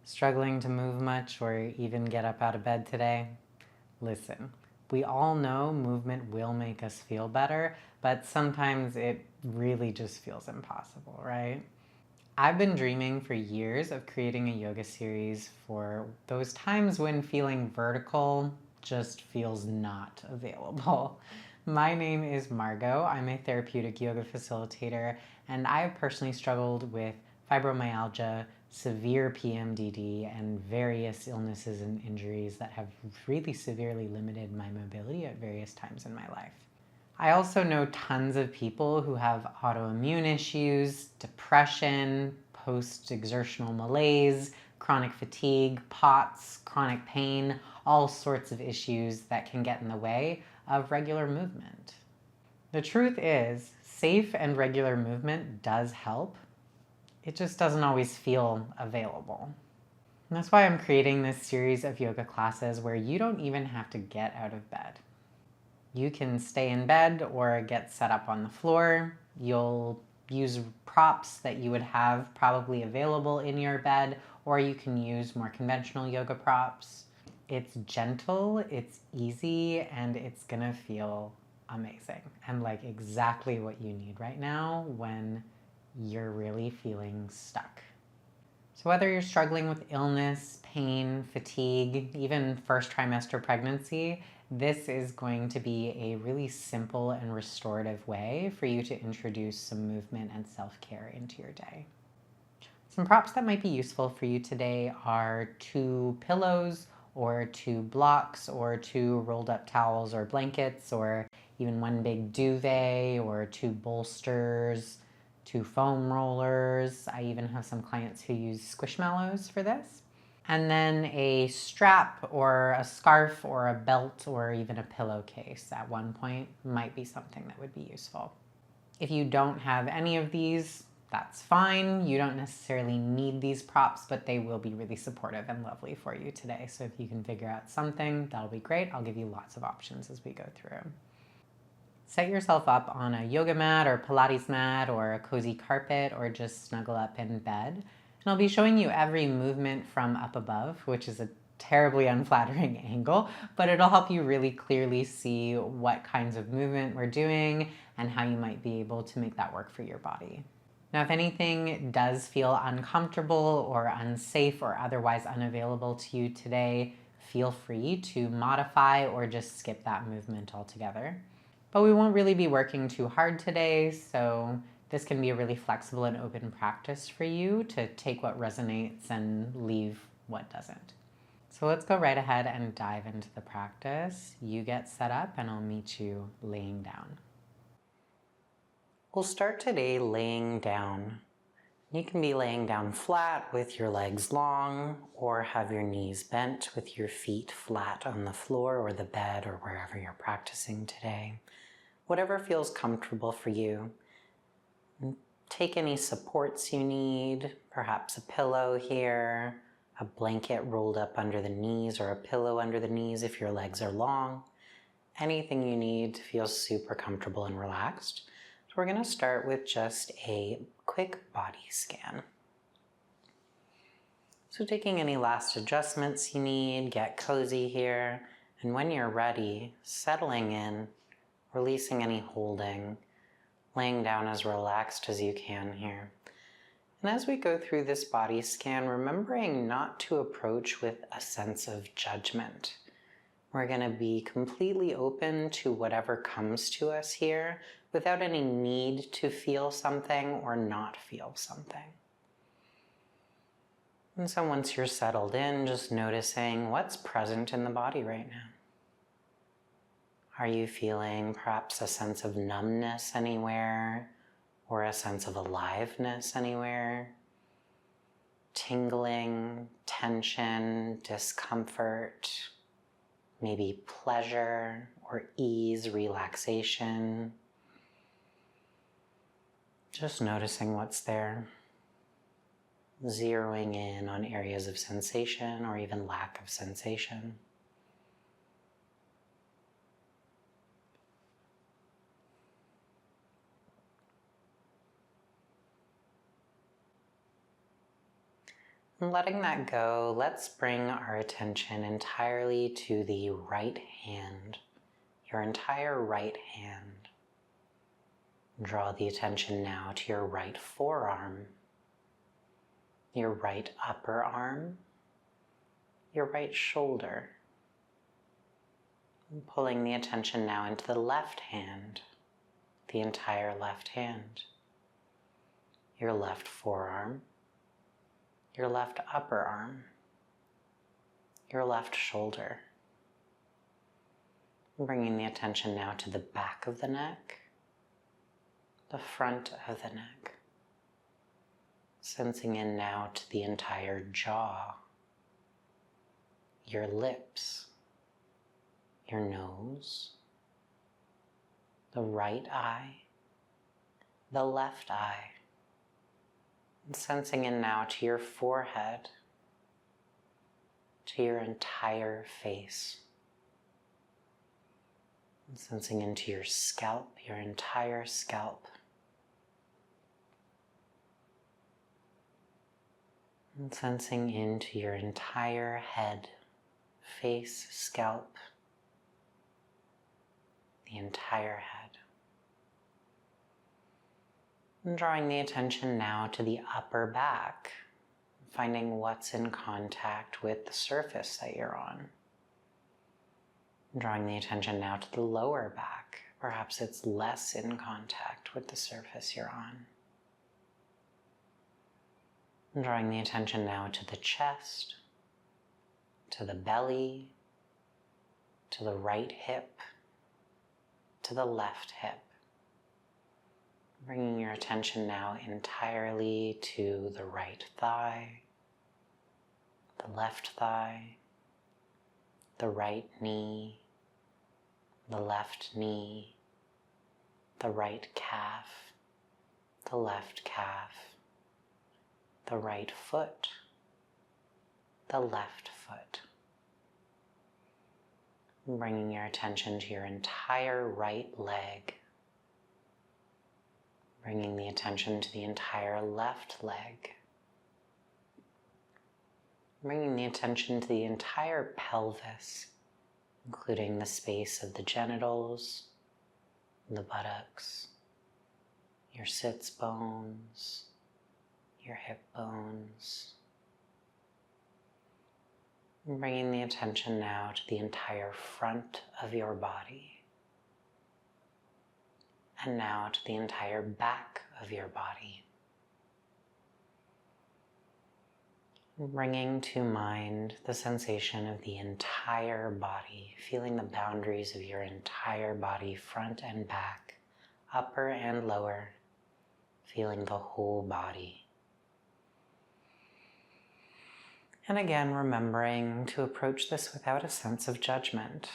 Struggling to move much or even get up out of bed today? Listen, we all know movement will make us feel better, but sometimes it really just feels impossible, right? I've been dreaming for years of creating a yoga series for those times when feeling vertical just feels not available. My name is Margot. I'm a therapeutic yoga facilitator, and I've personally struggled with fibromyalgia, severe PMDD, and various illnesses and injuries that have really severely limited my mobility at various times in my life. I also know tons of people who have autoimmune issues, depression, post-exertional malaise, chronic fatigue, POTS, chronic pain, all sorts of issues that can get in the way of regular movement. The truth is, safe and regular movement does help. It just doesn't always feel available. And that's why I'm creating this series of yoga classes where you don't even have to get out of bed. You can stay in bed or get set up on the floor. You'll use props that you would have probably available in your bed, or you can use more conventional yoga props. It's gentle, it's easy, and it's gonna feel amazing and like exactly what you need right now when you're really feeling stuck. So whether you're struggling with illness, pain, fatigue, even first trimester pregnancy, this is going to be a really simple and restorative way for you to introduce some movement and self-care into your day. Some props that might be useful for you today are 2 pillows or 2 blocks or 2 rolled up towels or blankets or even 1 big duvet or 2 bolsters, 2 foam rollers. I even have some clients who use squishmallows for this. And then a strap or a scarf or a belt or even a pillowcase at one point might be something that would be useful. If you don't have any of these, that's fine. You don't necessarily need these props, but they will be really supportive and lovely for you today. So if you can figure out something, that'll be great. I'll give you lots of options as we go through. Set yourself up on a yoga mat or Pilates mat or a cozy carpet or just snuggle up in bed. And I'll be showing you every movement from up above, which is a terribly unflattering angle, but it'll help you really clearly see what kinds of movement we're doing and how you might be able to make that work for your body. Now, if anything does feel uncomfortable or unsafe or otherwise unavailable to you today, feel free to modify or just skip that movement altogether. But we won't really be working too hard today, so this can be a really flexible and open practice for you to take what resonates and leave what doesn't. So let's go right ahead and dive into the practice. You get set up and I'll meet you laying down. We'll start today laying down. You can be laying down flat with your legs long, or have your knees bent with your feet flat on the floor or the bed or wherever you're practicing today. Whatever feels comfortable for you. Take any supports you need, perhaps a pillow here, a blanket rolled up under the knees or a pillow under the knees if your legs are long. Anything you need to feel super comfortable and relaxed. So we're going to start with just a quick body scan. So taking any last adjustments you need, get cozy here, and when you're ready, settling in, releasing any holding, laying down as relaxed as you can here. And as we go through this body scan, remembering not to approach with a sense of judgment. We're going to be completely open to whatever comes to us here without any need to feel something or not feel something. And so once you're settled in, just noticing what's present in the body right now. Are you feeling perhaps a sense of numbness anywhere or a sense of aliveness anywhere? Tingling, tension, discomfort, maybe pleasure or ease, relaxation. Just noticing what's there. Zeroing in on areas of sensation or even lack of sensation. Letting that go, let's bring our attention entirely to the right hand, your entire right hand. Draw the attention now to your right forearm, your right upper arm, your right shoulder. And pulling the attention now into the left hand, the entire left hand, your left forearm, your left upper arm, your left shoulder. Bringing the attention now to the back of the neck, the front of the neck. Sensing in now to the entire jaw, your lips, your nose, the right eye, the left eye. And sensing in now to your forehead, to your entire face. And sensing into your scalp, your entire scalp. And sensing into your entire head, face, scalp, the entire head. And drawing the attention now to the upper back, finding what's in contact with the surface that you're on. Drawing the attention now to the lower back. Perhaps it's less in contact with the surface you're on. And drawing the attention now to the chest, to the belly, to the right hip, to the left hip. Bringing your attention now entirely to the right thigh, the left thigh, the right knee, the left knee, the right calf, the left calf, the right foot, the left foot. Bringing your attention to your entire right leg, bringing the attention to the entire left leg, bringing the attention to the entire pelvis, including the space of the genitals, the buttocks, your sits bones, your hip bones. Bringing the attention now to the entire front of your body. And now to the entire back of your body. Bringing to mind the sensation of the entire body, feeling the boundaries of your entire body, front and back, upper and lower, feeling the whole body. And again, remembering to approach this without a sense of judgment,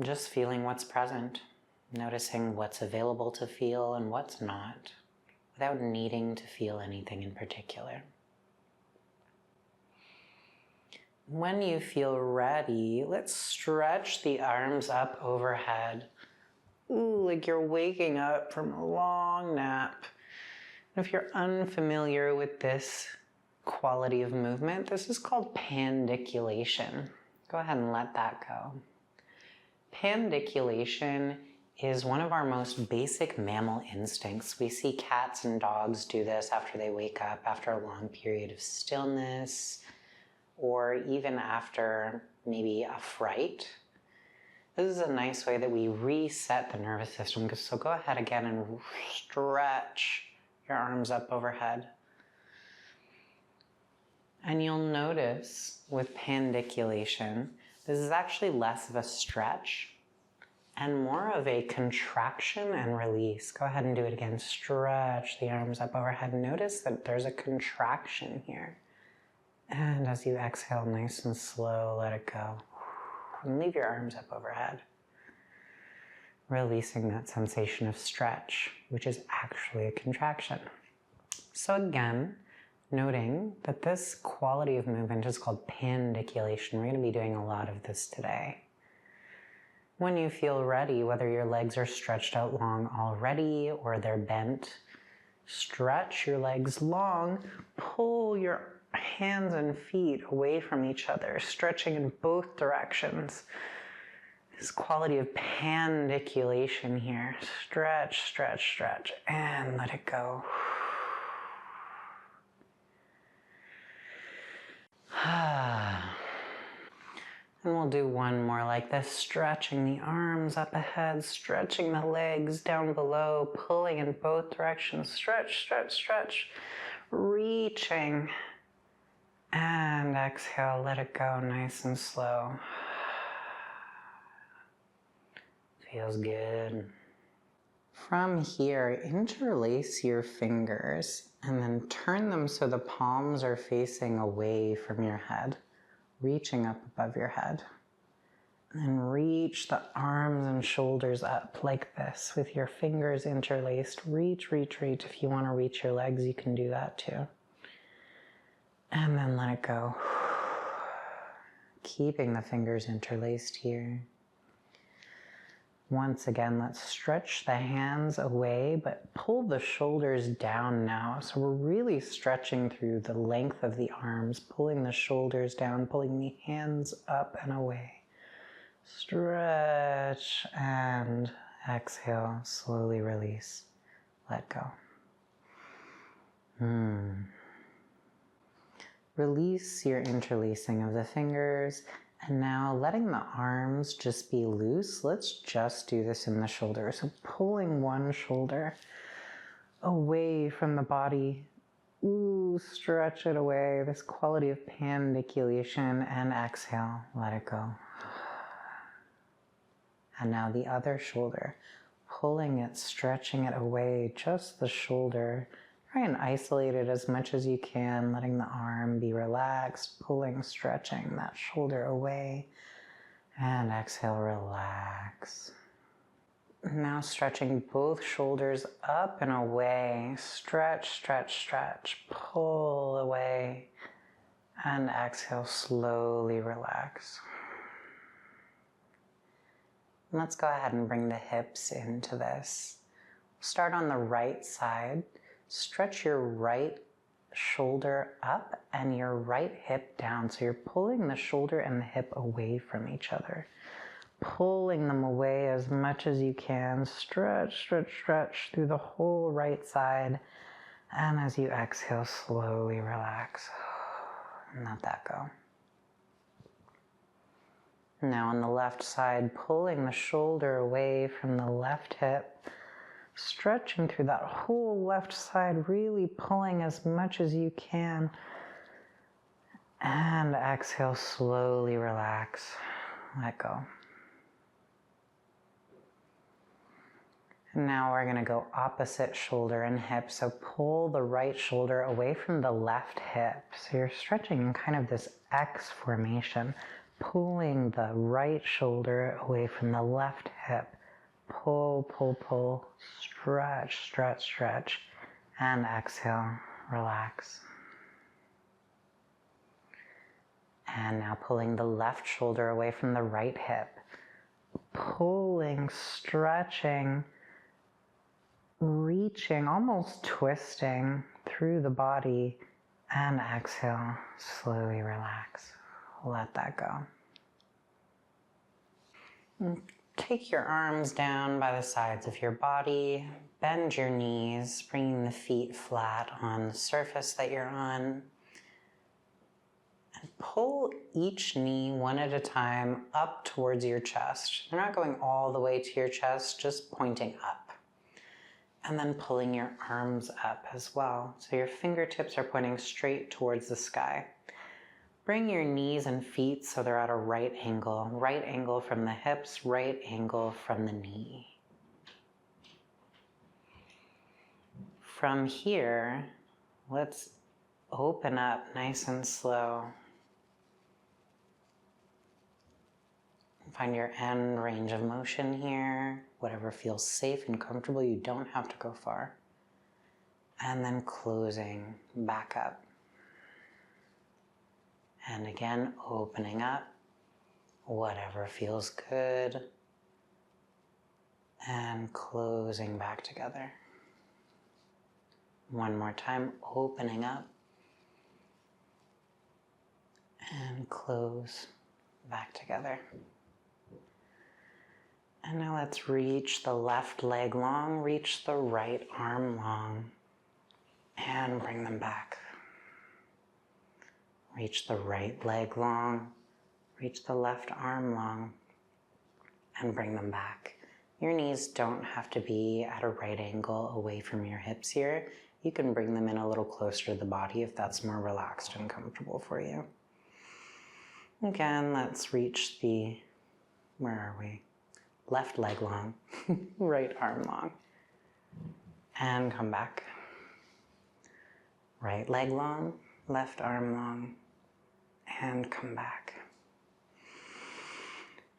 just feeling what's present. Noticing what's available to feel and what's not, without needing to feel anything in particular. When you feel ready, let's stretch the arms up overhead. Ooh, like you're waking up from a long nap. And if you're unfamiliar with this quality of movement, this is called pandiculation. Go ahead and let that go. Pandiculation is one of our most basic mammal instincts. We see cats and dogs do this after they wake up, after a long period of stillness, or even after maybe a fright. This is a nice way that we reset the nervous system. So go ahead again and stretch your arms up overhead. And you'll notice with pandiculation, this is actually less of a stretch and more of a contraction and release. Go ahead and do it again. Stretch the arms up overhead. Notice that there's a contraction here. And as you exhale, nice and slow, let it go. And leave your arms up overhead. Releasing that sensation of stretch, which is actually a contraction. So again, noting that this quality of movement is called pandiculation. We're going to be doing a lot of this today. When you feel ready, whether your legs are stretched out long already or they're bent, stretch your legs long, pull your hands and feet away from each other, stretching in both directions. This quality of pandiculation here. Stretch, stretch, stretch, and let it go. And we'll do one more like this, stretching the arms up ahead, stretching the legs down below, pulling in both directions. Stretch, stretch, stretch, reaching. And exhale, let it go nice and slow. Feels good. From here, interlace your fingers and then turn them so the palms are facing away from your head, reaching up above your head. And reach the arms and shoulders up like this with your fingers interlaced. Reach, reach, reach. If you want to reach your legs, you can do that too. And then let it go. Keeping the fingers interlaced here. Once again, let's stretch the hands away, but pull the shoulders down now. So we're really stretching through the length of the arms, pulling the shoulders down, pulling the hands up and away. Stretch and exhale, slowly release, let go. Release your interlacing of the fingers. And now letting the arms just be loose, let's just do this in the shoulder. So pulling one shoulder away from the body. Ooh, stretch it away. This quality of pandiculation, and exhale, let it go. And now the other shoulder, pulling it, stretching it away, just the shoulder. Try and isolate it as much as you can, letting the arm be relaxed, pulling, stretching that shoulder away. And exhale, relax. Now stretching both shoulders up and away. Stretch, stretch, stretch. Pull away. And exhale, slowly relax. Let's go ahead and bring the hips into this. Start on the right side. Stretch your right shoulder up and your right hip down. So you're pulling the shoulder and the hip away from each other. Pulling them away as much as you can. Stretch, stretch, stretch through the whole right side. And as you exhale, slowly relax. And let that go. Now on the left side, pulling the shoulder away from the left hip. Stretching through that whole left side, really pulling as much as you can. And exhale, slowly relax. Let go. And now we're going to go opposite shoulder and hip. So pull the right shoulder away from the left hip. So you're stretching in kind of this X formation, pulling the right shoulder away from the left hip. Pull, pull, pull, stretch, stretch, stretch, and exhale, relax. And now pulling the left shoulder away from the right hip. Pulling, stretching, reaching, almost twisting through the body, and exhale, slowly relax. Let that go. Take your arms down by the sides of your body, bend your knees, bringing the feet flat on the surface that you're on, and pull each knee one at a time up towards your chest. You're not going all the way to your chest, just pointing up. And then pulling your arms up as well, so your fingertips are pointing straight towards the sky. Bring your knees and feet so they're at a right angle from the hips, right angle from the knee. From here, let's open up nice and slow. Find your end range of motion here, whatever feels safe and comfortable. You don't have to go far. And then closing back up. And again, opening up, whatever feels good, and closing back together. One more time, opening up, and close back together. And now let's reach the left leg long, reach the right arm long, and bring them back. Reach the right leg long, reach the left arm long, and bring them back. Your knees don't have to be at a right angle away from your hips here. You can bring them in a little closer to the body if that's more relaxed and comfortable for you. Again, let's reach the, where are we? Left leg long, right arm long, and come back. Right leg long, left arm long, and come back.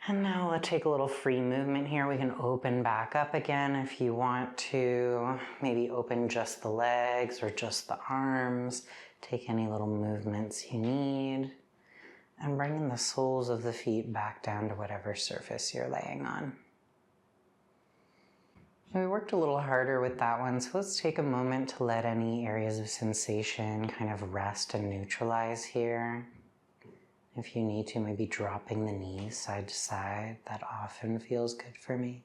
And now let's take a little free movement here. We can open back up again if you want to. Maybe open just the legs or just the arms. Take any little movements you need. And bringing the soles of the feet back down to whatever surface you're laying on. We worked a little harder with that one, so let's take a moment to let any areas of sensation kind of rest and neutralize here. If you need to, maybe dropping the knees side to side. That often feels good for me.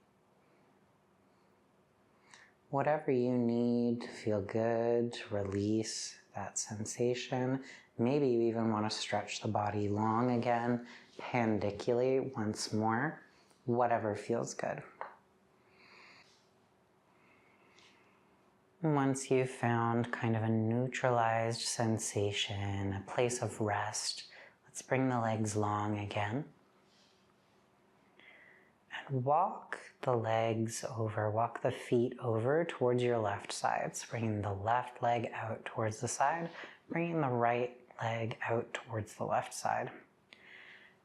Whatever you need to feel good, to release that sensation. Maybe you even want to stretch the body long again, pandiculate once more, whatever feels good. Once you've found kind of a neutralized sensation, a place of rest, let's bring the legs long again. And walk the legs over, walk the feet over towards your left side. So bringing the left leg out towards the side, bringing the right leg out towards the left side.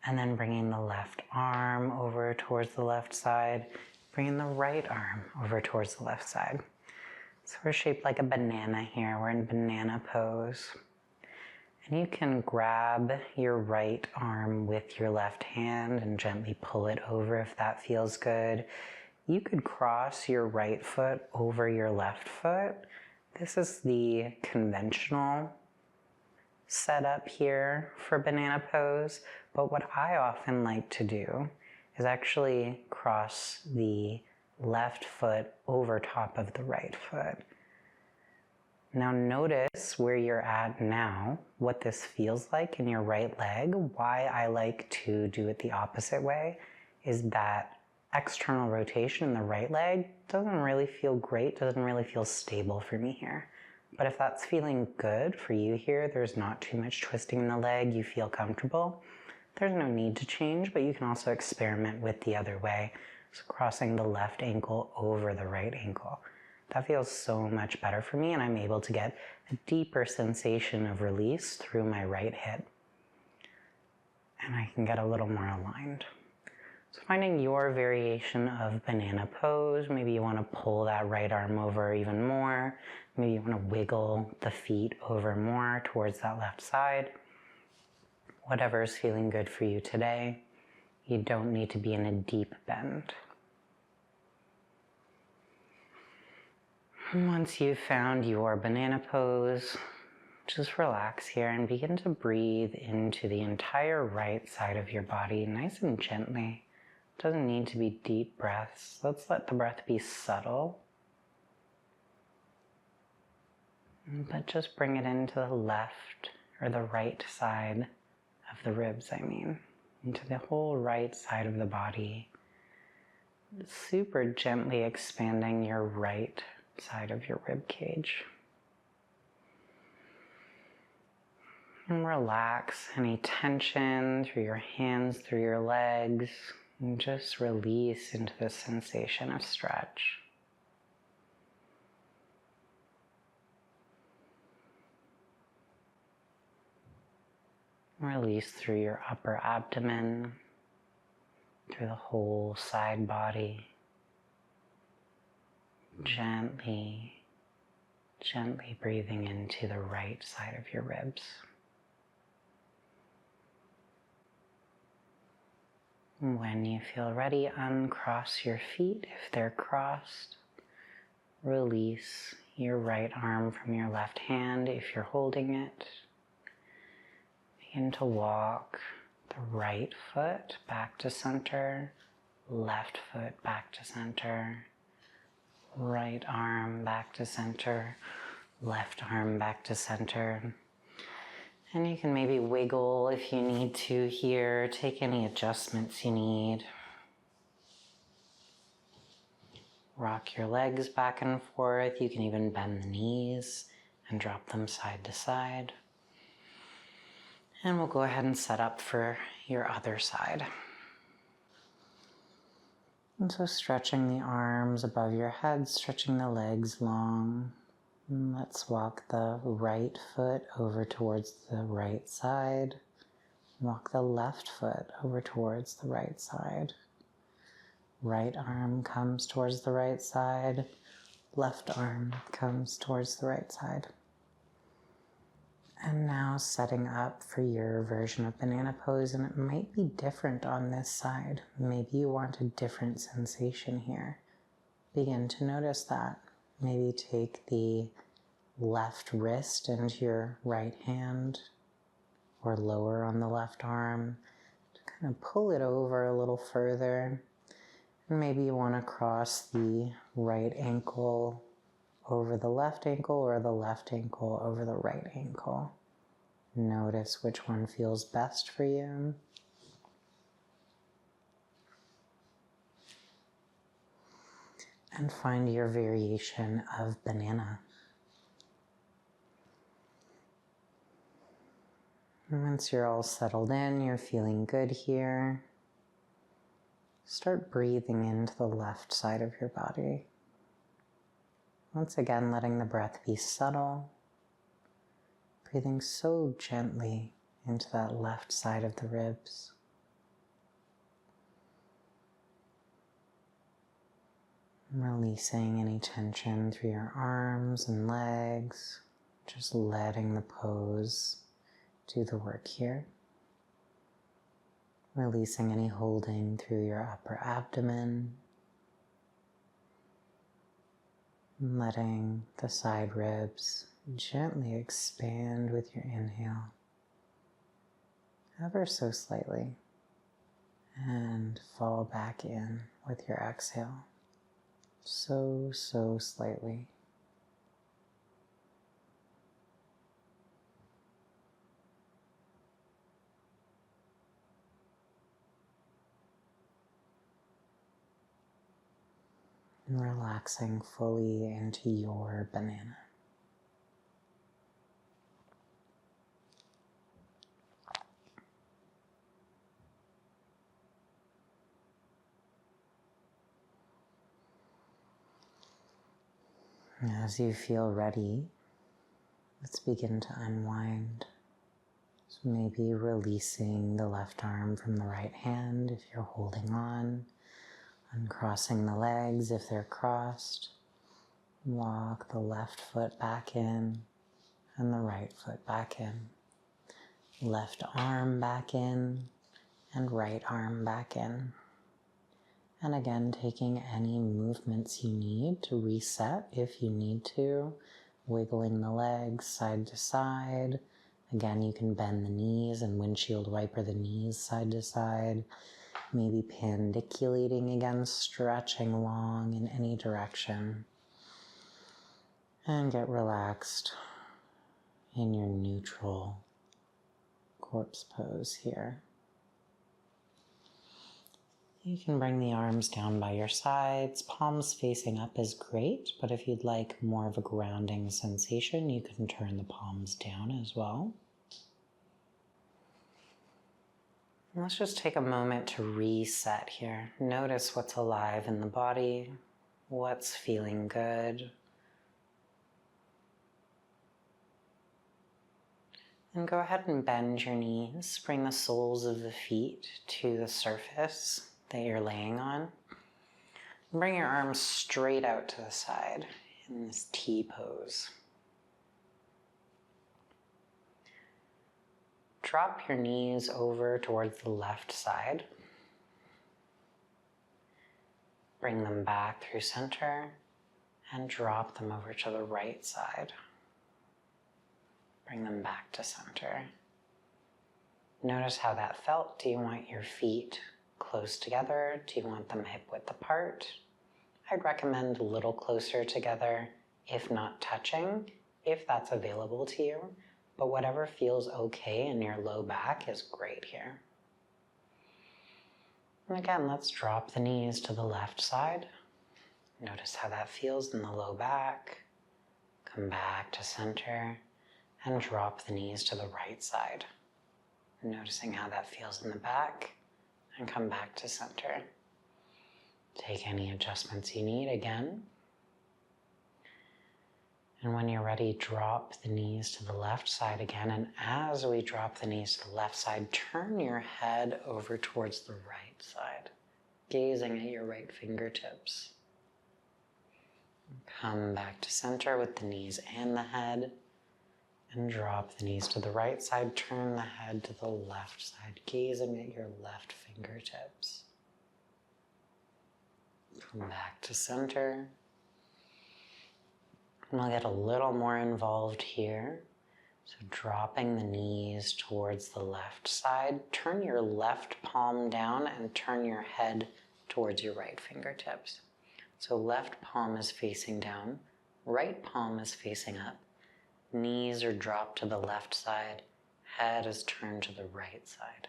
And then bringing the left arm over towards the left side, bringing the right arm over towards the left side. So we're shaped like a banana here. We're in banana pose. And you can grab your right arm with your left hand and gently pull it over if that feels good. You could cross your right foot over your left foot. This is the conventional setup here for banana pose. But what I often like to do is actually cross the left foot over top of the right foot. Now notice where you're at now, what this feels like in your right leg. Why I like to do it the opposite way is that external rotation in the right leg doesn't really feel great, doesn't really feel stable for me here. But if that's feeling good for you here, there's not too much twisting in the leg, you feel comfortable, there's no need to change, but you can also experiment with the other way. So crossing the left ankle over the right ankle. That feels so much better for me, and I'm able to get a deeper sensation of release through my right hip. And I can get a little more aligned. So finding your variation of banana pose, maybe you want to pull that right arm over even more. Maybe you want to wiggle the feet over more towards that left side. Whatever is feeling good for you today. You don't need to be in a deep bend. Once you've found your banana pose, just relax here and begin to breathe into the entire right side of your body, nice and gently. It doesn't need to be deep breaths. Let's let the breath be subtle. But just bring it into the left or the right side of the ribs, into the whole right side of the body. Super gently expanding your right side of your rib cage. And relax any tension through your hands, through your legs, and just release into the sensation of stretch. Release through your upper abdomen, through the whole side body. Gently, gently breathing into the right side of your ribs. When you feel ready, uncross your feet if they're crossed. Release your right arm from your left hand if you're holding it. Begin to walk the right foot back to center, left foot back to center, right arm back to center, left arm back to center. And you can maybe wiggle if you need to here, take any adjustments you need. Rock your legs back and forth. You can even bend the knees and drop them side to side. And we'll go ahead and set up for your other side. And so stretching the arms above your head, stretching the legs long. And let's walk the right foot over towards the right side. Walk the left foot over towards the right side. Right arm comes towards the right side. Left arm comes towards the right side. And now setting up for your version of banana pose, and it might be different on this side. Maybe you want a different sensation here. Begin to notice that. Maybe take the left wrist into your right hand or lower on the left arm to kind of pull it over a little further. And maybe you want to cross the right ankle over the left ankle or the left ankle over the right ankle. Notice which one feels best for you. And find your variation of banana. And once you're all settled in, you're feeling good here, start breathing into the left side of your body. Once again, letting the breath be subtle, breathing so gently into that left side of the ribs. Releasing any tension through your arms and legs, just letting the pose do the work here. Releasing any holding through your upper abdomen. Letting the side ribs gently expand with your inhale, ever so slightly, and fall back in with your exhale, so slightly. And relaxing fully into your banana. As you feel ready, let's begin to unwind. So maybe releasing the left arm from the right hand if you're holding on. Uncrossing the legs if they're crossed. Walk the left foot back in and the right foot back in. Left arm back in and right arm back in. And again, taking any movements you need to reset if you need to. Wiggling the legs side to side. Again, you can bend the knees and windshield wiper the knees side to side. Maybe pendiculating again, stretching long in any direction. And get relaxed in your neutral corpse pose here. You can bring the arms down by your sides. Palms facing up is great, but if you'd like more of a grounding sensation, you can turn the palms down as well. Let's just take a moment to reset here. Notice what's alive in the body, what's feeling good. And go ahead and bend your knees. Bring the soles of the feet to the surface that you're laying on. And bring your arms straight out to the side in this T pose. Drop your knees over towards the left side. Bring them back through center and drop them over to the right side. Bring them back to center. Notice how that felt. Do you want your feet close together? Do you want them hip width apart? I'd recommend a little closer together, if not touching, if that's available to you. But whatever feels okay in your low back is great here. And again, let's drop the knees to the left side. Notice how that feels in the low back. Come back to center and drop the knees to the right side. Noticing how that feels in the back and come back to center. Take any adjustments you need again. And when you're ready, drop the knees to the left side again. And as we drop the knees to the left side, turn your head over towards the right side, gazing at your right fingertips. Come back to center with the knees and the head. And drop the knees to the right side, turn the head to the left side, gazing at your left fingertips. Come back to center. And we'll get a little more involved here. So dropping the knees towards the left side, turn your left palm down and turn your head towards your right fingertips. So left palm is facing down, right palm is facing up. Knees are dropped to the left side, head is turned to the right side.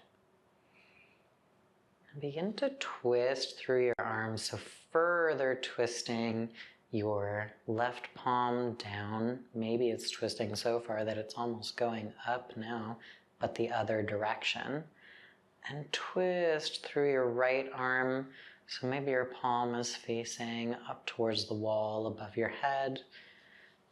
And begin to twist through your arms, so further twisting your left palm down. Maybe it's twisting so far that it's almost going up now, but the other direction. And twist through your right arm, so maybe your palm is facing up towards the wall above your head.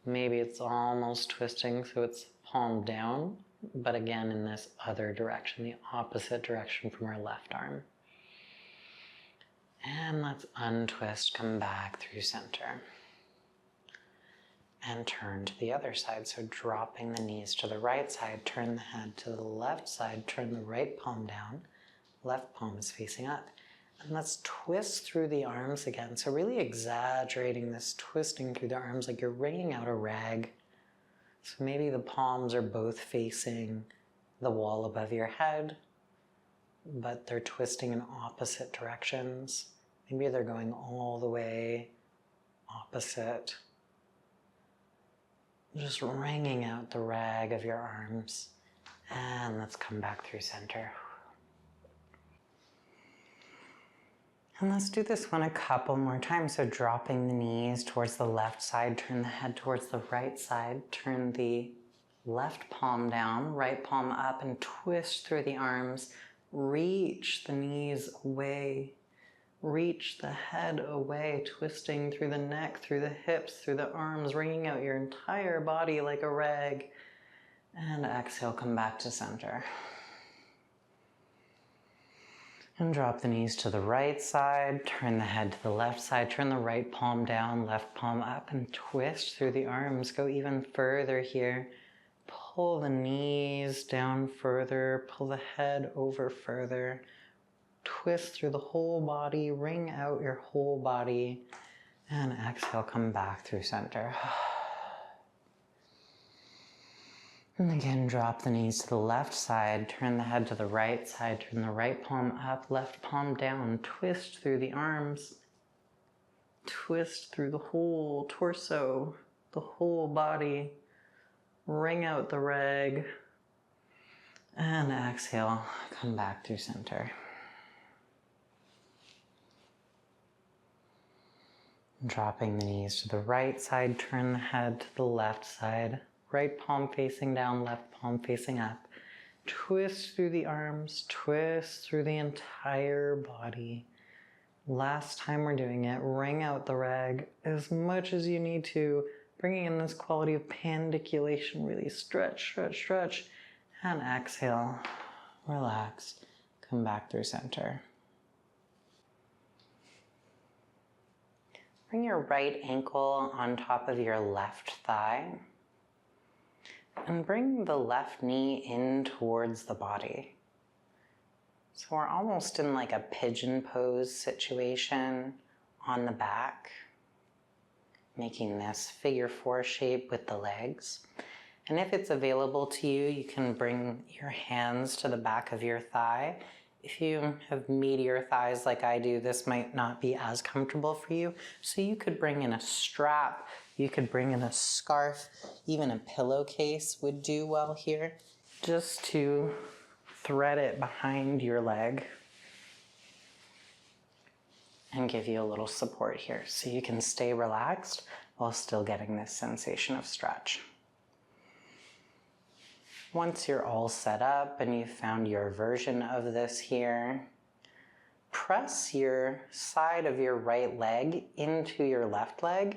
Maybe it's almost twisting, so it's palm down, but again in this other direction, the opposite direction from our left arm. And let's untwist, come back through center. And turn to the other side, so dropping the knees to the right side, turn the head to the left side, turn the right palm down, left palm is facing up. And let's twist through the arms again. So really exaggerating this twisting through the arms like you're wringing out a rag. So maybe the palms are both facing the wall above your head, but they're twisting in opposite directions. Maybe they're going all the way opposite. Just wringing out the rag of your arms. And let's come back through center. And let's do this one a couple more times. So dropping the knees towards the left side, turn the head towards the right side, turn the left palm down, right palm up, and twist through the arms. Reach the knees away. Reach the head away, twisting through the neck, through the hips, through the arms, wringing out your entire body like a rag. And exhale, come back to center. And drop the knees to the right side, turn the head to the left side, turn the right palm down, left palm up, and twist through the arms. Go even further here. Pull the knees down further, pull the head over further. Twist through the whole body, wring out your whole body, and exhale, come back through center. And again, drop the knees to the left side, turn the head to the right side, turn the right palm up, left palm down, twist through the arms, twist through the whole torso, the whole body, wring out the rag, and exhale, come back through center. Dropping the knees to the right side, turn the head to the left side, right palm facing down, left palm facing up. Twist through the arms, twist through the entire body. Last time we're doing it, wring out the rag as much as you need to, bringing in this quality of pandiculation, really stretch, stretch, stretch, and exhale, relax, come back through center. Bring your right ankle on top of your left thigh and bring the left knee in towards the body. So we're almost in like a pigeon pose situation on the back, making this figure 4 shape with the legs. And if it's available to you, you can bring your hands to the back of your thigh. If you have meatier thighs like I do, this might not be as comfortable for you. So you could bring in a strap, you could bring in a scarf, even a pillowcase would do well here. Just to thread it behind your leg and give you a little support here so you can stay relaxed while still getting this sensation of stretch. Once you're all set up and you've found your version of this here, press your side of your right leg into your left leg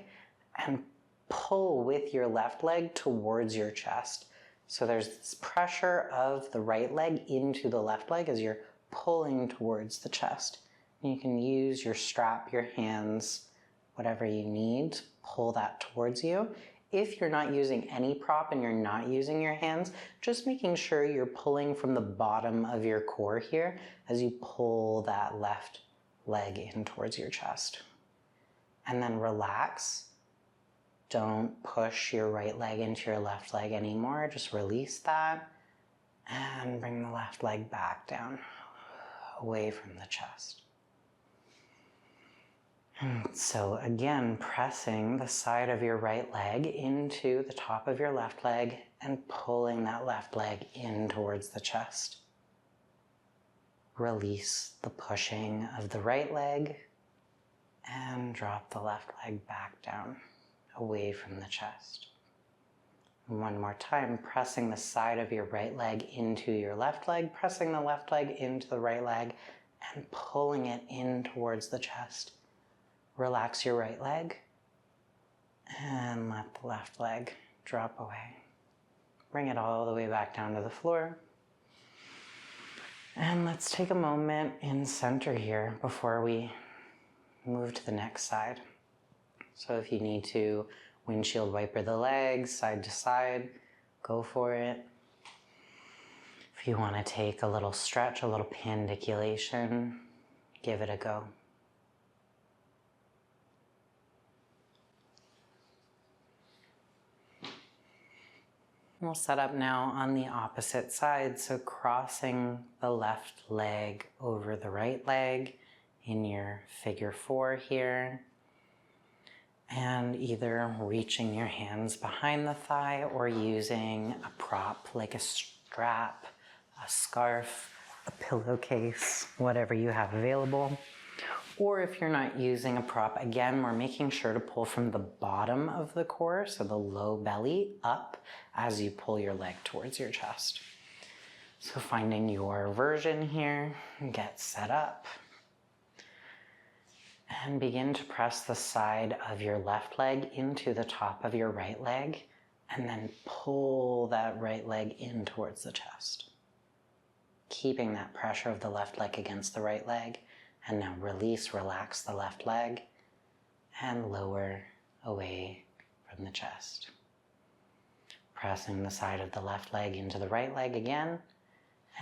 and pull with your left leg towards your chest. So there's this pressure of the right leg into the left leg as you're pulling towards the chest. And you can use your strap, your hands, whatever you need, pull that towards you. If you're not using any prop and you're not using your hands, just making sure you're pulling from the bottom of your core here as you pull that left leg in towards your chest. And then relax. Don't push your right leg into your left leg anymore. Just release that and bring the left leg back down, away from the chest. So again, pressing the side of your right leg into the top of your left leg and pulling that left leg in towards the chest. Release the pushing of the right leg and drop the left leg back down, away from the chest. And one more time, pressing the side of your right leg into your left leg, pressing the left leg into the right leg and pulling it in towards the chest. Relax your right leg and let the left leg drop away. Bring it all the way back down to the floor. And let's take a moment in center here before we move to the next side. So if you need to windshield wiper the legs side to side, go for it. If you want to take a little stretch, a little pandiculation, give it a go. We'll set up now on the opposite side, so crossing the left leg over the right leg in your figure 4 here, and either reaching your hands behind the thigh or using a prop like a strap, a scarf, a pillowcase, whatever you have available. Or if you're not using a prop, again, we're making sure to pull from the bottom of the core, so the low belly, up as you pull your leg towards your chest. So finding your version here, get set up, and begin to press the side of your left leg into the top of your right leg, and then pull that right leg in towards the chest. Keeping that pressure of the left leg against the right leg. And now release, relax the left leg and lower away from the chest. Pressing the side of the left leg into the right leg again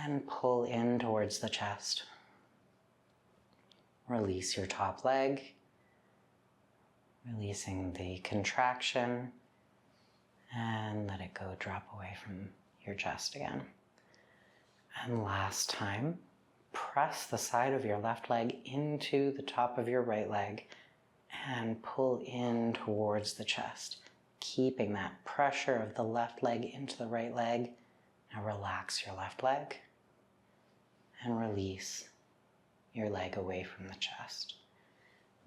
and pull in towards the chest. Release your top leg, releasing the contraction, and let it go drop away from your chest again. And last time, press the side of your left leg into the top of your right leg and pull in towards the chest, keeping that pressure of the left leg into the right leg. Now relax your left leg and release your leg away from the chest.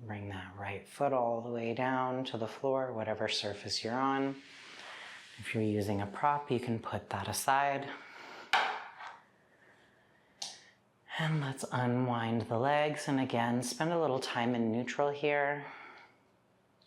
Bring that right foot all the way down to the floor, whatever surface you're on. If you're using a prop, you can put that aside. And let's unwind the legs, and again, spend a little time in neutral here,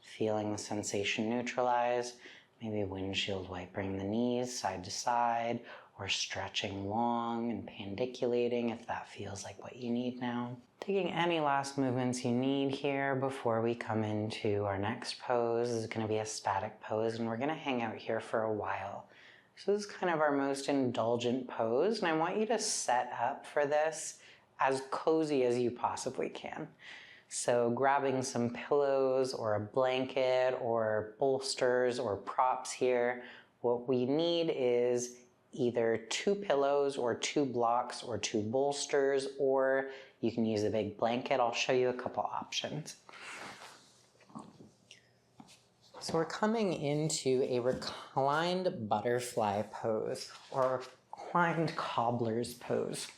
feeling the sensation neutralize, maybe windshield wipering the knees side to side, or stretching long and pandiculating if that feels like what you need now. Taking any last movements you need here before we come into our next pose. This is going to be a static pose, and we're going to hang out here for a while. So this is kind of our most indulgent pose, and I want you to set up for this as cozy as you possibly can. So grabbing some pillows or a blanket or bolsters or props here, What we need is either 2 pillows or 2 blocks or 2 bolsters, or you can use a big blanket. I'll show you a couple options. So we're coming into a reclined butterfly pose or reclined cobbler's pose.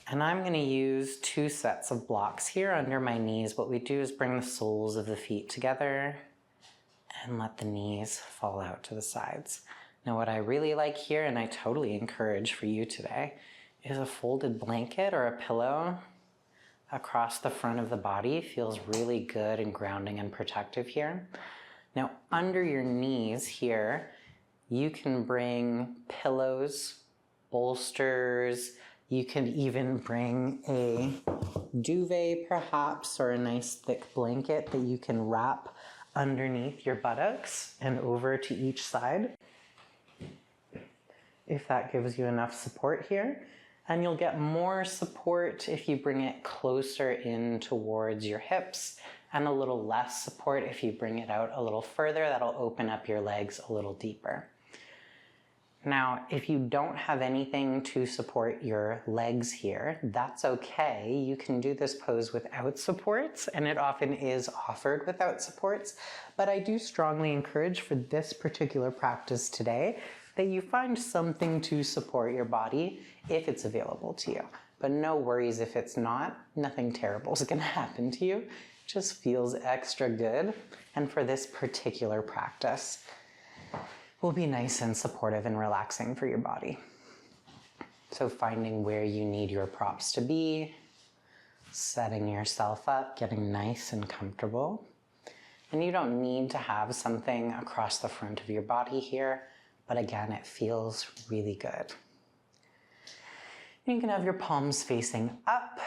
And I'm going to use 2 sets of blocks here under my knees. What we do is bring the soles of the feet together and let the knees fall out to the sides. Now what I really like here, and I totally encourage for you today, is a folded blanket or a pillow across the front of the body. Feels really good and grounding and protective here. Now under your knees here, you can bring pillows, bolsters, you can even bring a duvet perhaps, or a nice thick blanket that you can wrap underneath your buttocks and over to each side, if that gives you enough support here. And you'll get more support if you bring it closer in towards your hips, and a little less support if you bring it out a little further. That'll open up your legs a little deeper. Now, if you don't have anything to support your legs here, that's okay. You can do this pose without supports, and it often is offered without supports. But I do strongly encourage for this particular practice today that you find something to support your body if it's available to you. But no worries if it's not. Nothing terrible is going to happen to you. It just feels extra good. And for this particular practice, will be nice and supportive and relaxing for your body. So finding where you need your props to be, setting yourself up, getting nice and comfortable. And you don't need to have something across the front of your body here, but again, it feels really good. You can have your palms facing up,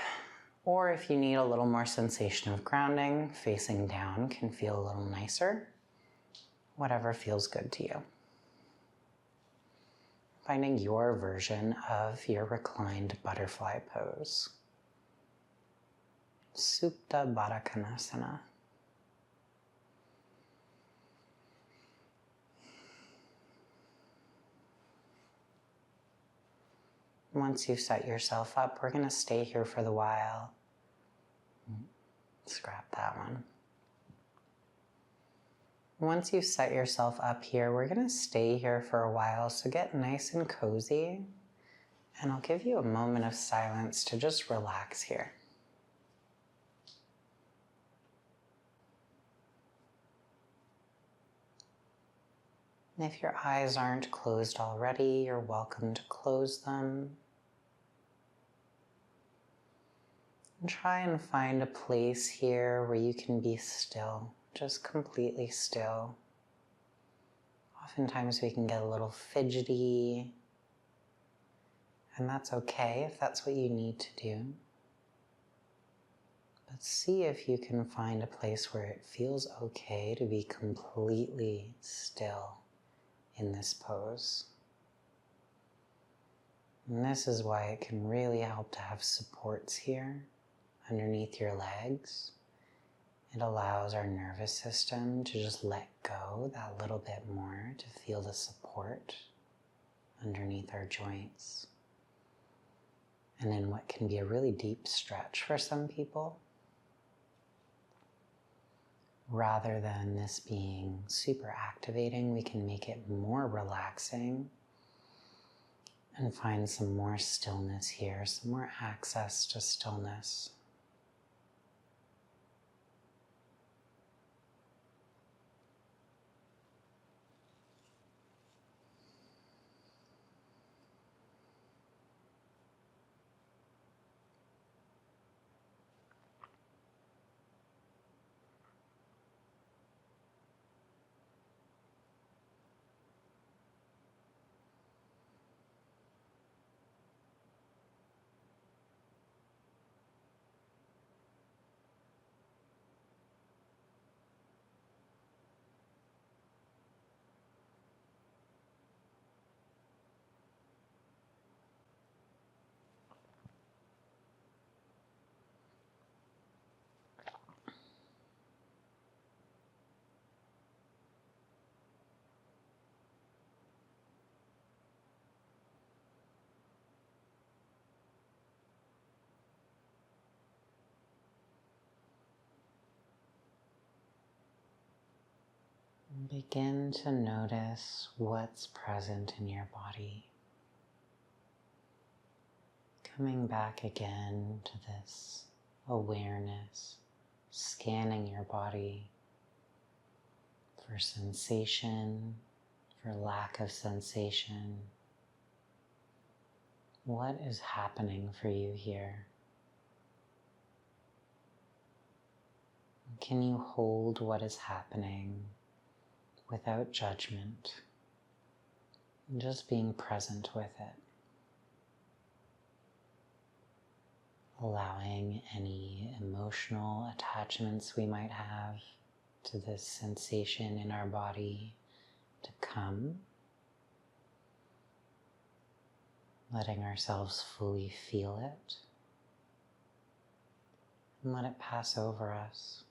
or if you need a little more sensation of grounding, facing down can feel a little nicer. Whatever feels good to you. Finding your version of your reclined butterfly pose. Supta Baddha Konasana. Once you've set yourself up, we're going to stay here for the while. Scrap that one. Once you've set yourself up here, we're going to stay here for a while, so get nice and cozy, and I'll give you a moment of silence to just relax here. And if your eyes aren't closed already, you're welcome to close them. And try and find a place here where you can be still. Just completely still. Oftentimes we can get a little fidgety, and that's okay if that's what you need to do. But see if you can find a place where it feels okay to be completely still in this pose. And this is why it can really help to have supports here underneath your legs. It allows our nervous system to just let go that little bit more, to feel the support underneath our joints. And in what can be a really deep stretch for some people, rather than this being super activating, we can make it more relaxing and find some more stillness here, some more access to stillness. Begin to notice what's present in your body. Coming back again to this awareness, scanning your body for sensation, for lack of sensation. What is happening for you here? Can you hold what is happening without judgment, just being present with it? Allowing any emotional attachments we might have to this sensation in our body to come. Letting ourselves fully feel it. And let it pass over us.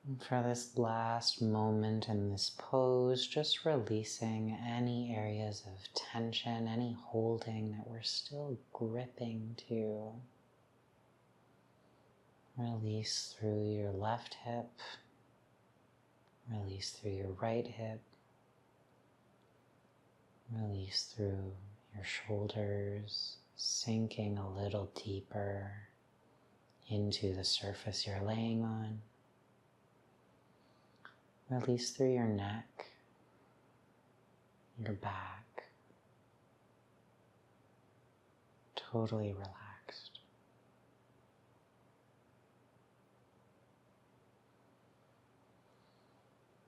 And for this last moment in this pose, just releasing any areas of tension, any holding that we're still gripping to. Release through your left hip, release through your right hip, release through your shoulders, sinking a little deeper into the surface you're laying on. Release through your neck, your back, totally relaxed.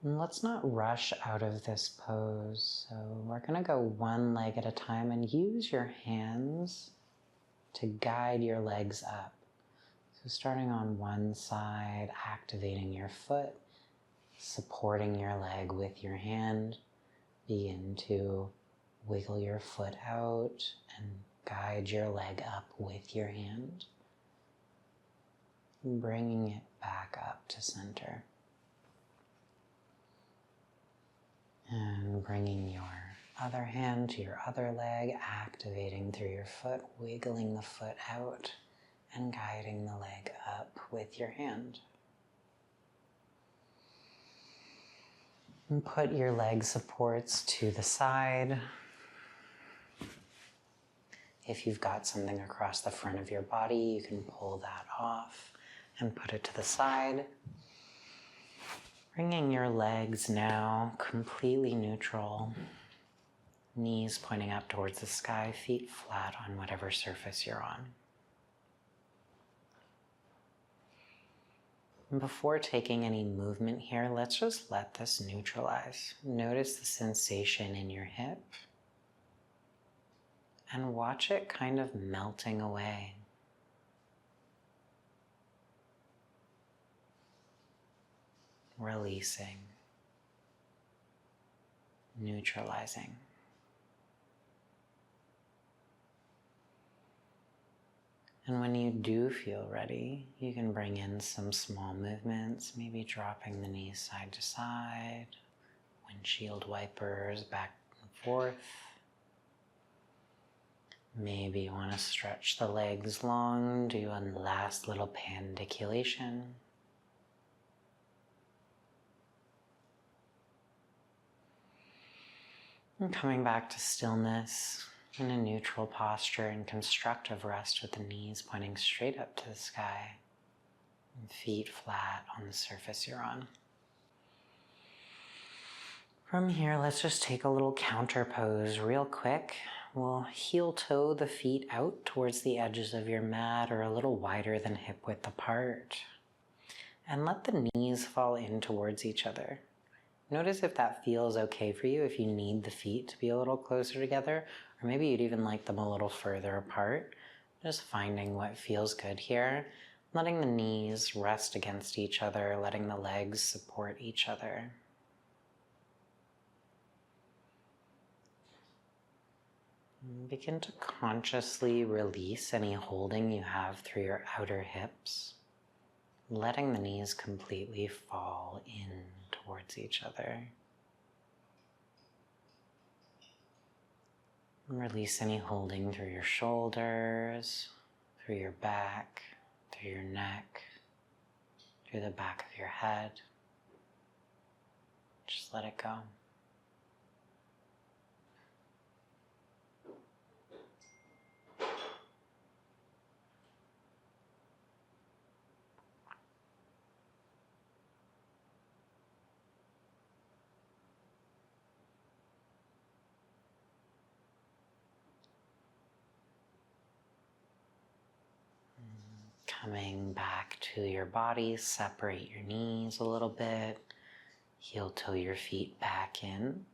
And let's not rush out of this pose. So we're going to go one leg at a time and use your hands to guide your legs up. So starting on one side, activating your foot, supporting your leg with your hand. Begin to wiggle your foot out and guide your leg up with your hand. Bringing it back up to center. And bringing your other hand to your other leg, activating through your foot, wiggling the foot out and guiding the leg up with your hand. And put your leg supports to the side. If you've got something across the front of your body, you can pull that off and put it to the side. Bringing your legs now completely neutral. Knees pointing up towards the sky, feet flat on whatever surface you're on. And before taking any movement here, let's just let this neutralize. Notice the sensation in your hip and watch it kind of melting away. Releasing, neutralizing. And when you do feel ready, you can bring in some small movements, maybe dropping the knees side to side, windshield wipers back and forth. Maybe you want to stretch the legs long, do a last little pandiculation. And coming back to stillness in a neutral posture and constructive rest with the knees pointing straight up to the sky and feet flat on the surface you're on. From here, let's just take a little counter pose real quick. We'll heel toe the feet out towards the edges of your mat or a little wider than hip width apart. And let the knees fall in towards each other. Notice if that feels okay for you, if you need the feet to be a little closer together, or maybe you'd even like them a little further apart. Just finding what feels good here. Letting the knees rest against each other, letting the legs support each other. Begin to consciously release any holding you have through your outer hips, letting the knees completely fall in towards each other. And release any holding through your shoulders, through your back, through your neck, through the back of your head. Just let it go. Coming back to your body, separate your knees a little bit. Heel toe your feet back in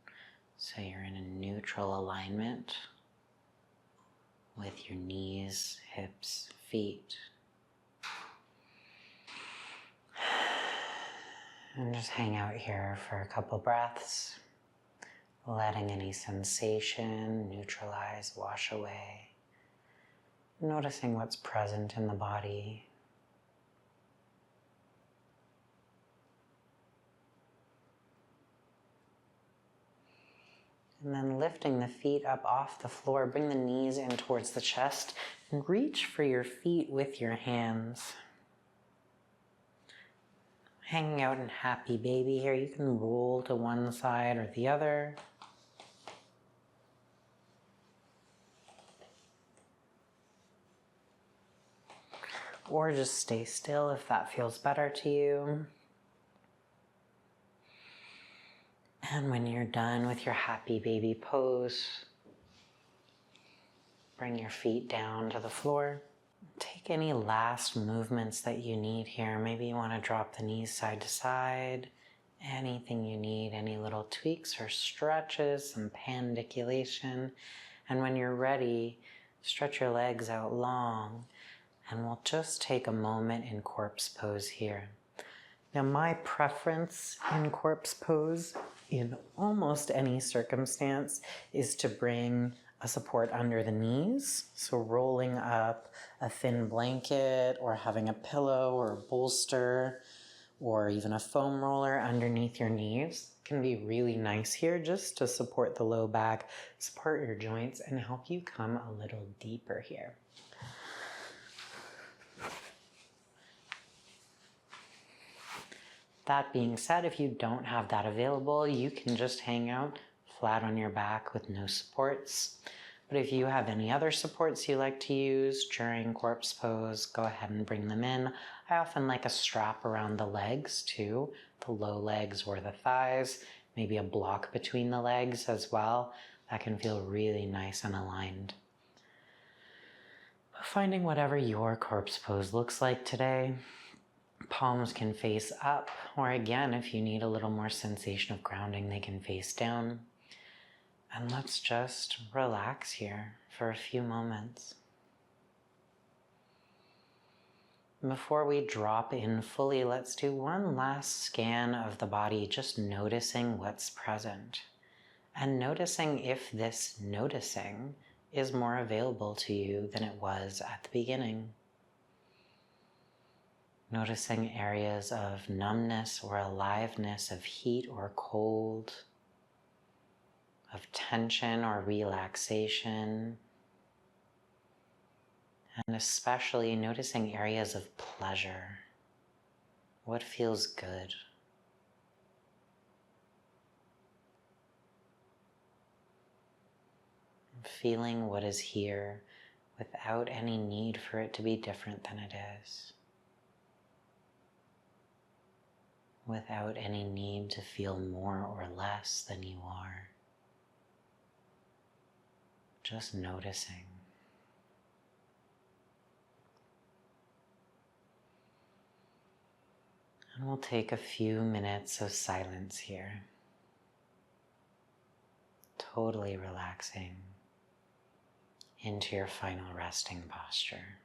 so you're in a neutral alignment with your knees, hips, feet. And just hang out here for a couple breaths, letting any sensation neutralize, wash away. Noticing what's present in the body. And then lifting the feet up off the floor, bring the knees in towards the chest and reach for your feet with your hands. Hanging out in happy baby here, you can roll to one side or the other. Or just stay still if that feels better to you. And when you're done with your happy baby pose, bring your feet down to the floor. Take any last movements that you need here. Maybe you want to drop the knees side to side. Anything you need, any little tweaks or stretches, some pandiculation. And when you're ready, stretch your legs out long. And we'll just take a moment in corpse pose here. Now, my preference in corpse pose in almost any circumstance is to bring a support under the knees. So rolling up a thin blanket or having a pillow or a bolster or even a foam roller underneath your knees can be really nice here just to support the low back, support your joints, and help you come a little deeper here. That being said, if you don't have that available, you can just hang out flat on your back with no supports. But if you have any other supports you like to use during corpse pose, go ahead and bring them in. I often like a strap around the legs too, the low legs or the thighs, maybe a block between the legs as well. That can feel really nice and aligned. Finding whatever your corpse pose looks like today. Palms can face up, or again, if you need a little more sensation of grounding, they can face down. And let's just relax here for a few moments. Before we drop in fully, let's do one last scan of the body, just noticing what's present. And noticing if this noticing is more available to you than it was at the beginning. Noticing areas of numbness or aliveness, of heat or cold, of tension or relaxation, and especially noticing areas of pleasure. What feels good? Feeling what is here without any need for it to be different than it is. Without any need to feel more or less than you are. Just noticing. And we'll take a few minutes of silence here. Totally relaxing into your final resting posture.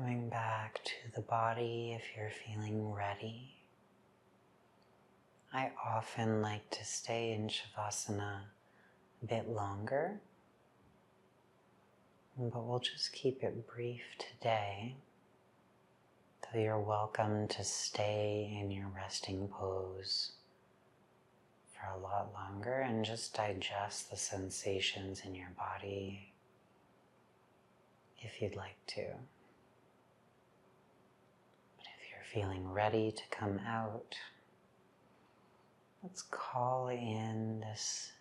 Coming back to the body if you're feeling ready. I often like to stay in Shavasana a bit longer, but we'll just keep it brief today. Though you're welcome to stay in your resting pose for a lot longer and just digest the sensations in your body if you'd like to. But if you're feeling ready to come out, let's call in this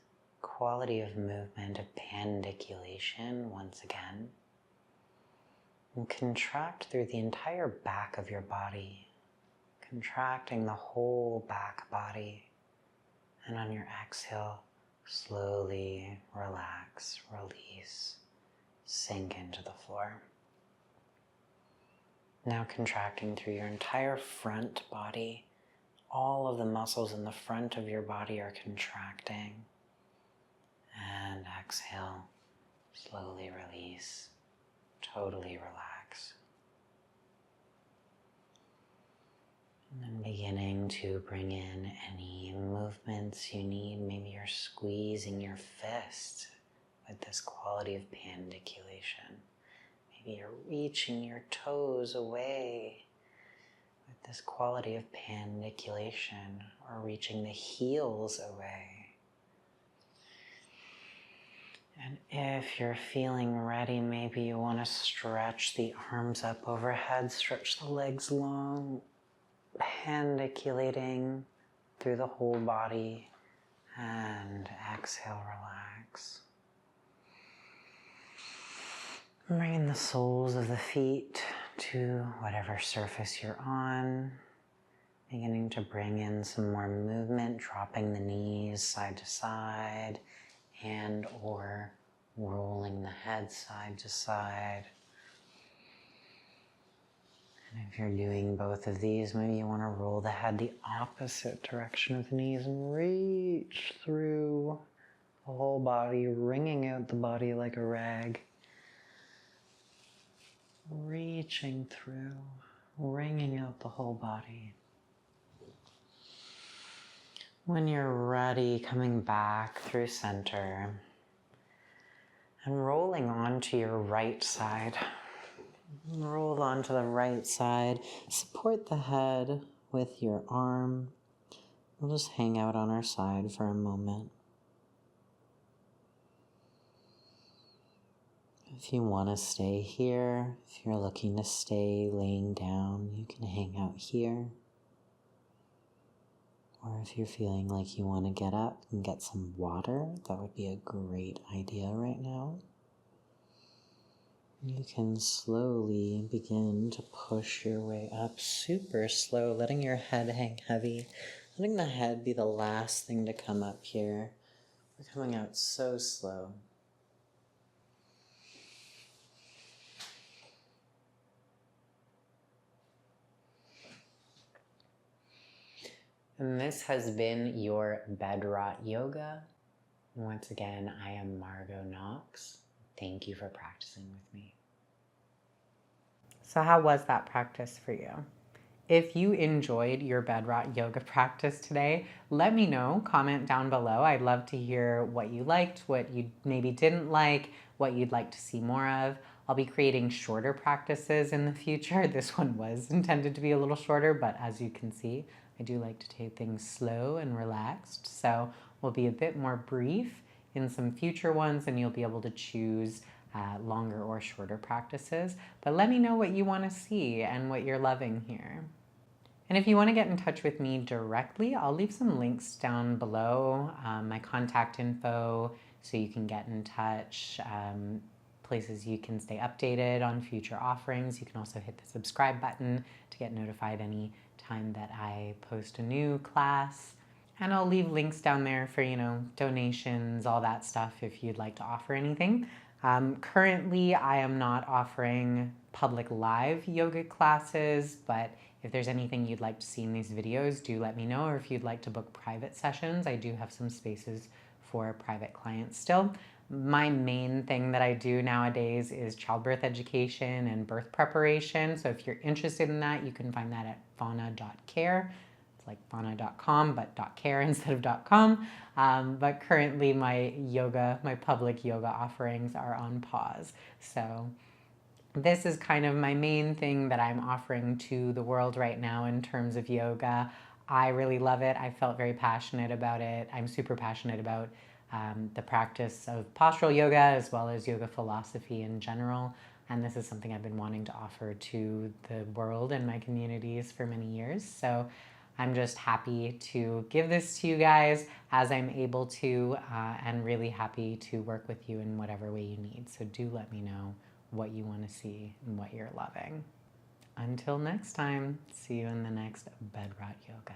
quality of movement of pandiculation once again. And contract through the entire back of your body, contracting the whole back body. And on your exhale, slowly relax, release, sink into the floor. Now contracting through your entire front body. All of the muscles in the front of your body are contracting. And exhale, slowly release, totally relax. And then beginning to bring in any movements you need. Maybe you're squeezing your fist with this quality of pandiculation. Maybe you're reaching your toes away with this quality of pandiculation, or reaching the heels away. And if you're feeling ready, maybe you want to stretch the arms up overhead, stretch the legs long, pandiculating through the whole body, and exhale, relax. Bringing the soles of the feet to whatever surface you're on, beginning to bring in some more movement, dropping the knees side to side, and or rolling the head side to side. And if you're doing both of these, maybe you want to roll the head the opposite direction of the knees and reach through the whole body, wringing out the body like a rag. Reaching through, wringing out the whole body. When you're ready, coming back through center and rolling onto your right side. Roll onto the right side. Support the head with your arm. We'll just hang out on our side for a moment. If you want to stay here, if you're looking to stay laying down, you can hang out here. Or if you're feeling like you want to get up and get some water, that would be a great idea right now. You can slowly begin to push your way up, super slow, letting your head hang heavy, letting the head be the last thing to come up here. We're coming out so slow. And this has been your Bed Rot Yoga. Once again, I am Margot Knox. Thank you for practicing with me. So how was that practice for you? If you enjoyed your Bed Rot Yoga practice today, let me know. Comment down below. I'd love to hear what you liked, what you maybe didn't like, what you'd like to see more of. I'll be creating shorter practices in the future. This one was intended to be a little shorter, but as you can see, I do like to take things slow and relaxed. So we'll be a bit more brief in some future ones, and you'll be able to choose longer or shorter practices. But let me know what you want to see and what you're loving here. And if you want to get in touch with me directly, I'll leave some links down below, my contact info, so you can get in touch, places you can stay updated on future offerings. You can also hit the subscribe button to get notified any time that I post a new class. And I'll leave links down there for, donations, all that stuff if you'd like to offer anything. Currently, I am not offering public live yoga classes, but if there's anything you'd like to see in these videos, do let me know. Or if you'd like to book private sessions, I do have some spaces for private clients still. My main thing that I do nowadays is childbirth education and birth preparation. So if you're interested in that, you can find that at fauna.care. It's like fauna.com, but .care instead of .com. But currently my public yoga offerings are on pause. So this is kind of my main thing that I'm offering to the world right now in terms of yoga. I really love it. I felt very passionate about it. I'm super passionate about the practice of postural yoga as well as yoga philosophy in general. And this is something I've been wanting to offer to the world and my communities for many years. So I'm just happy to give this to you guys as I'm able to, and really happy to work with you in whatever way you need. So do let me know what you want to see and what you're loving. Until next time, see you in the next Bed Rot Yoga.